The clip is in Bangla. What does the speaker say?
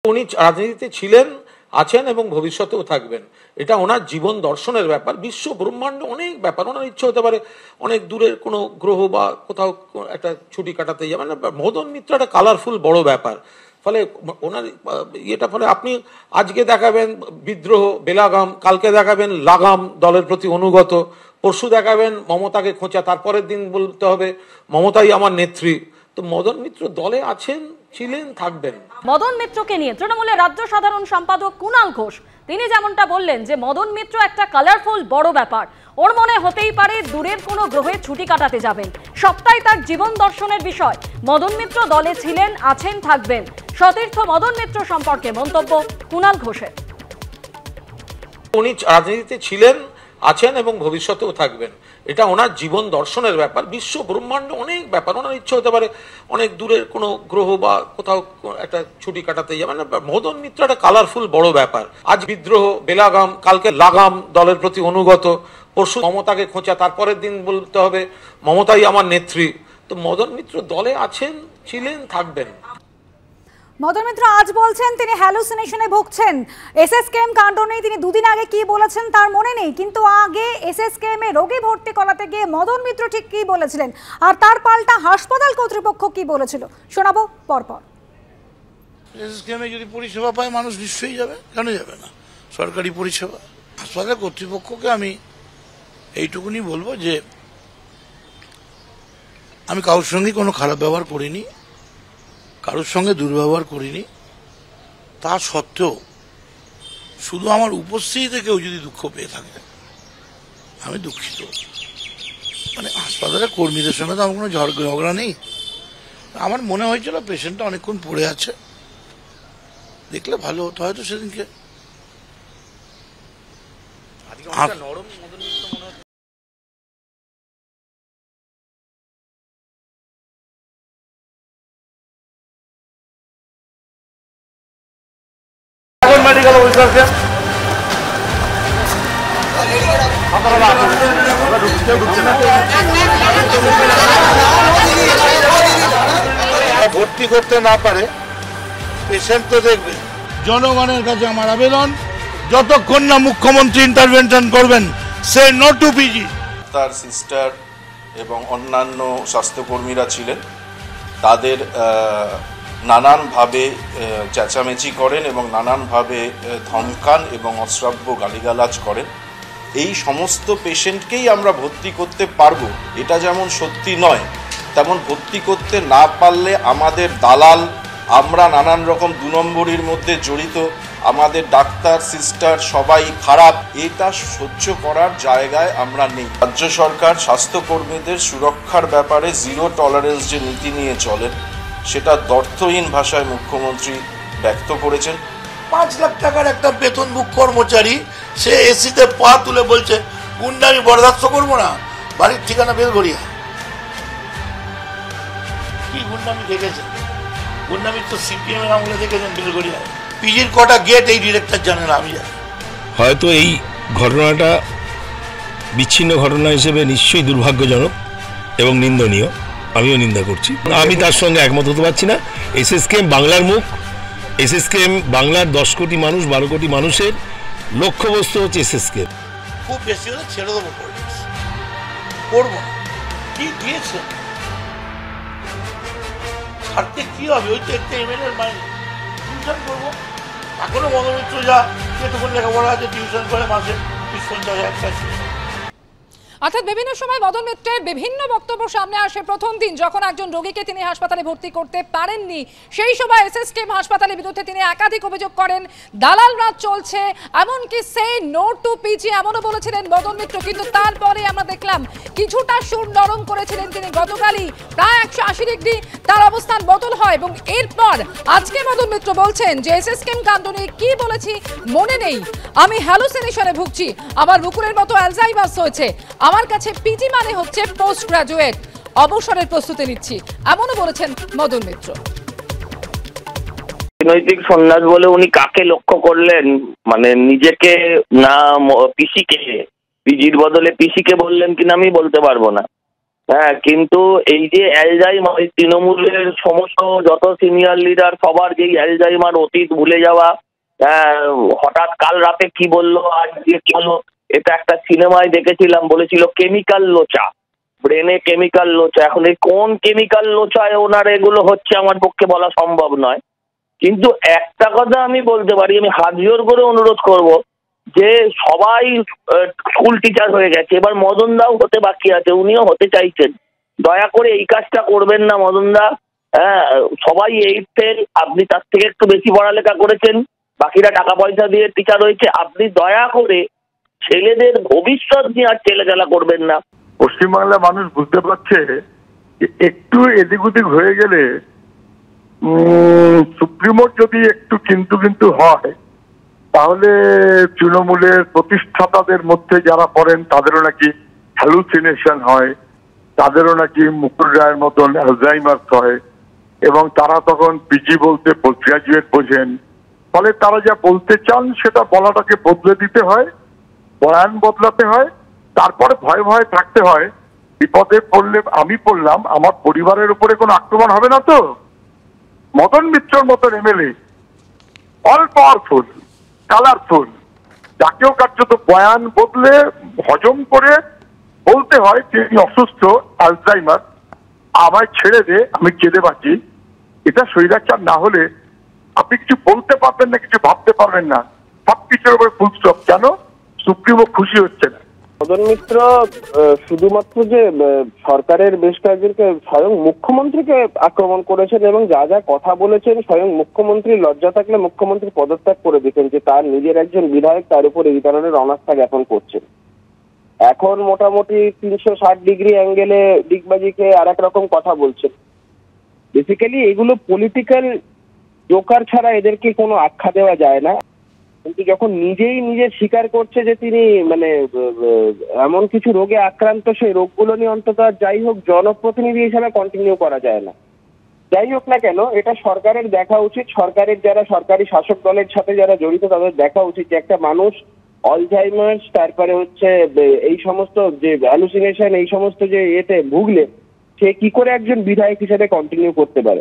উনি রাজনীতিতে ছিলেন, আছেন এবং ভবিষ্যতেও থাকবেন। এটা ওনার জীবন দর্শনের ব্যাপার। বিশ্ব ব্রহ্মাণ্ড অনেক ব্যাপার, ওনার ইচ্ছে হতে পারে অনেক দূরের কোনো গ্রহ বা কোথাও একটা ছুটি কাটাতে যাবেন। মদন মিত্র একটা কালারফুল বড় ব্যাপার। ফলে ওনার ফলে আপনি আজকে দেখাবেন বিদ্রোহ বেলাগাম, কালকে দেখাবেন লাগাম দলের প্রতি অনুগত, পরশু দেখাবেন মমতাকে খোঁচা, তারপরের দিন বলতে হবে মমতাই আমার নেত্রী। তো মদন মিত্র দলে আছেন, ছিলেন, থাকবেন। মদন মিত্রকে নিয়ে তৃণমূলের রাজ্য সাধারণ সম্পাদক কুণাল ঘোষ তিনি যেমনটা বললেন যে মদন মিত্র একটা কালারফুল বড় ব্যাপার। ওর মনে হতেই পারে দূরের কোনো গ্রহে ছুটি কাটাতে যাবেন, সবটাই তার জীবন দর্শনের বিষয়। মদন মিত্র দলে ছিলেন, আছেন, থাকবেন। সতীর্থ মদন মিত্র সম্পর্কে মন্তব্য কুণাল ঘোষের। উনি রাজনীতিতে ছিলেন, আছেন এবং ভবিষ্যতেও থাকবেন। এটা ওনার জীবন দর্শনের ব্যাপার। বিশ্ব ব্রহ্মাণ্ড অনেক ব্যাপার, ওনার ইচ্ছে হতে পারে অনেক দূরের কোনো গ্রহ বা কোথাও একটা ছুটি কাটাতে যাবেন। মদন মিত্র একটা কালারফুল বড় ব্যাপার। আজ বিদ্রোহ বেলাগাম, কালকে লাগাম দলের প্রতি অনুগত, পরশু মমতাকে খোঁচা, তারপরের দিন বলতে হবে মমতাই আমার নেত্রী। তো মদন মিত্র দলে আছেন, ছিলেন, থাকবেন। মদন মিত্র আজ বলছেন তিনি হ্যালুসিনেশনে ভুগছেন। এসএসকেএম কাণ্ড নিয়ে তিনি দুদিন আগে কি বলেছেন তার মনে নেই, কিন্তু আগে এসএসকেএম এ রোগী ভর্তি করাতে গিয়ে মদন মিত্র ঠিক কি বলেছিলেন আর তার পাল্টা হাসপাতাল কর্তৃপক্ষ কি বলেছিল শোনাবো পরপর। এসএসকেএম এ যদি পরিষেবা পায় মানুষ নিশ্চয়ই যাবে, কেন যাবে না? সরকারি পরিষেবা। হাসপাতাল কর্তৃপক্ষকে আমি এইটুকুনি বলবো যে আমি কারোর সঙ্গে কোনো খারাপ ব্যবহার করিনি, কারোর সঙ্গে দুর্ব্যবহার করিনি। তা সত্ত্বেও শুধু আমার উপস্থিতিতে কেউ যদি দুঃখ পেয়ে থাকে আমি দুঃখিত। মানে হাসপাতালের কর্মীদের সঙ্গে তো আমার কোনো ঝগড়া নেই। আমার মনে হয়েছিল পেশেন্টটা অনেকক্ষণ পড়ে আছে, দেখলে ভালো হতো হয়তো সেদিনকে। মেডিকেল অফিসারকে ভর্তি করতে না পারে পেশেন্ট তো দেখবে। জনগণের কাছে আমার আবেদন, যতক্ষণ না মুখ্যমন্ত্রী ইন্টারভেনশন করবেন সে নো টু পিজি। তার সিস্টার এবং অন্যান্য স্বাস্থ্যকর্মীরা ছিলেন, তাদের নানানভাবে চেঁচামেচি করেন এবং নানানভাবে ধমকান এবং অশ্রাব্য গালিগালাজ করেন। এই সমস্ত পেশেন্টকেই আমরা ভর্তি করতে পারবো এটা যেমন সত্যি নয়, তেমন ভর্তি করতে না পারলে আমাদের দালাল, আমরা নানান রকম 2 নম্বরির মধ্যে জড়িত, আমাদের ডাক্তার সিস্টার সবাই খারাপ, এটা সহ্য করার জায়গায় আমরা নেই। রাজ্য সরকার স্বাস্থ্যকর্মীদের সুরক্ষার ব্যাপারে জিরো টলারেন্স যে নীতি নিয়ে চলেন সেটা দর্থহীন ভাষায় মুখ্যমন্ত্রী ব্যক্ত করেছেন। 5 লাখ টাকার একটা বেতনভুক কর্মচারী সে এসিতে পা তুলে বলছে গুন্ডামি বরদাস্ত করবো না, বাড়ির ঠিকানা বেলঘরিয়া। কি গুন্ডামি দেখেছেন? গুন্ডামি তো সিপিএম এর আমলে দেখেছেন বেলঘরিয়ায়। পিজির কটা গেট এই ডিরেক্টর জানে না, আমি জানি। হয়তো এই ঘটনাটা বিচ্ছিন্ন ঘটনা হিসেবে নিশ্চয়ই দুর্ভাগ্যজনক এবং নিন্দনীয়, আমিও নিন্দা করছি। আমি তার সঙ্গে একমত হতে পারছি না। এসএসকেএম বাংলার মুখ, এসএসকেএম বাংলার 10 কোটি মানুষ 12 কোটি মানুষের লক্ষ্যবস্তু হচ্ছে এসএসকেএম। খুব বেশি হলে ছেড়ে দেবো, করবো না। কি দিয়েছেন ছাড়তে কি হবে? ওই তো একটা এমএলএ এর মাইনে টিউশন করবো। এখনো মদন মিত্র যা যেটুকুন লেখাপড়া আছে টিউশন করে মাসে 20-50 টাকা। অর্থাৎ বিভিন্ন সময় মদন মিত্রের বিভিন্ন বক্তব্য সামনে আসে। প্রথম দিন যখন একজন রোগীকে তিনি হাসপাতালে ভর্তি করতে পারেননি, সেই সময় এসএসকেএম হাসপাতালের বিরুদ্ধে তিনি একাধিক অভিযোগ করেন, দালাল রাজ চলছে, এমনকি সে নো টু পিজি এমনও বলেছিলেন মদন মিত্র। কিন্তু তারপরে আমরা দেখলাম কিছুটা সুর নরম করেছিলেন তিনি। গতকালই প্রায় 180 ডিগ্রি তার অবস্থান বদল হয় এবং এরপর আজকে মদন মিত্র বলছেন যে এসএসকেএম কাণ্ড নিয়ে কি বলেছি মনে নেই, আমি হ্যালুসিনেশনে ভুগছি, আমার বুকুরের মতো অ্যালজাইমার্স হয়েছে, আমার কাছে পিজি মানে হচ্ছে পোস্ট গ্রাজুয়েট, অবসরের প্রস্তুতি নিচ্ছি, এমনও বলেছেন মদন মিত্র। রাজনৈতিক সন্ন্যাস বলে উনি কাকে লক্ষ্য করলেন? মানে নিজেকে না পিসিকে? পিজির বদলে পিসিকে বললেন কিনা আমি বলতে পারবো না। হ্যাঁ, কিন্তু এই যে অ্যালজাইমার, তৃণমূলের সমস্ত যত সিনিয়র লিডার সবার যেই অ্যালজাইমার, অতীত ভুলে যাওয়া, হঠাৎ কাল রাতে কি বললো, আজ যে কি হলো, এটা একটা সিনেমায় দেখেছিলাম, বলেছিল কেমিক্যাল লোচা, ব্রেনে কেমিক্যাল লোচা। এখন এই কোন কেমিক্যাল লোচায় ওনার এগুলো হচ্ছে আমার পক্ষে বলা সম্ভব নয়। কিন্তু একটা কথা আমি বলতে পারি, আমি হাত জোর করে অনুরোধ করব যে সবাই স্কুল টিচার হয়ে গেছে, এবার মদন দাও হতে বাকি আছে, উনিও হতে চাইছেন। দয়া করে এই কাজটা করবেন না মদন দা। হ্যাঁ, সবাই 8 ফেল, আপনি তার থেকে একটু বেশি পড়ালেখা করেছেন, বাকিরা টাকা পয়সা দিয়ে টিচার হয়েছে। আপনি দয়া করে ছেলেদের ভবিষ্যৎ নিয়ে আর ছেলেখেলা করবেন না। পশ্চিমবাংলার মানুষ বুঝতে পারছে যে একটু এদিক ওদিক হয়ে গেলে সুপ্রিমোর যদি একটু কিন্তু হয়, তাহলে তৃণমূলের প্রতিষ্ঠাতাদের মধ্যে যারা পড়েন তাদেরও নাকি হ্যালুসিনেশন হয়, তাদেরও নাকি মুকুল রায়ের মতন অ্যালজাইমার্স হয়, এবং তারা তখন পিজি বলতে পোস্ট গ্রাজুয়েট বোঝেন। ফলে তারা যা বলতে চান সেটা বলাটাকে বদলে দিতে হয়, বয়ান বদলাতে হয়, তারপরে ভয়ে ভয়ে থাকতে হয় বিপদে পড়লে আমি পড়লাম, আমার পরিবারের উপরে কোনো আক্রমণ হবে না তো। মদন মিত্রর মতন এমএলএ, অল পাওয়ারফুল, কালারফুল, যাকেও কার্যত বয়ান বদলে হজম করে বলতে হয় তিনি অসুস্থ, আলজাইমার, আমায় ছেড়ে দে, আমি কেঁদে বাঁচি। এটা স্বৈরাচার না হলে আপনি কিছু বলতে পারবেন না, কিছু ভাবতে পারবেন না, সব কিছুর উপরে ফুল স্টপ। কেন সুপ্রিমো খুশি হচ্ছে না? মদন মিত্র শুধুমাত্র যে সরকারের বেশ কয়েকজনকে, স্বয়ং মুখ্যমন্ত্রীকে আক্রমণ করেছেন এবং যা যা কথা বলেছেন, স্বয়ং মুখ্যমন্ত্রী লজ্জা থাকলে মুখ্যমন্ত্রী পদত্যাগ করে দিতেন, যে তার নিজের একজন বিধায়ক তার উপর এই ধরনের অনাস্থা জ্ঞাপন করছেন। এখন মোটামুটি 360 ডিগ্রি অ্যাঙ্গেলে ডিগবাজিকে আর এক রকম কথা বলছেন। বেসিক্যালি এগুলো পলিটিক্যাল জোকার ছাড়া এদেরকে কোনো আখ্যা দেওয়া যায় না। কিন্তু যখন নিজে স্বীকার করছে যে তিনি মানে এমন কিছু রোগে আক্রান্ত, সেই রোগগুলো নিয়ে অন্তত যাই হোক জনপ্রতিনিধি হিসেবে কন্টিনিউ করা যায় না। যাই হোক না কেন, এটা সরকারের দেখা উচিত, সরকারের যারা সরকারি শাসক দলের সাথে যারা জড়িত তাদের দেখা উচিত যে একটা মানুষ অলজাইমার্স, তারপরে হচ্ছে এই সমস্ত যে হ্যালুসিনেশন, এই সমস্ত যে এতে ভুগলে সে কি করে একজন বিধায়ক হিসেবে কন্টিনিউ করতে পারে।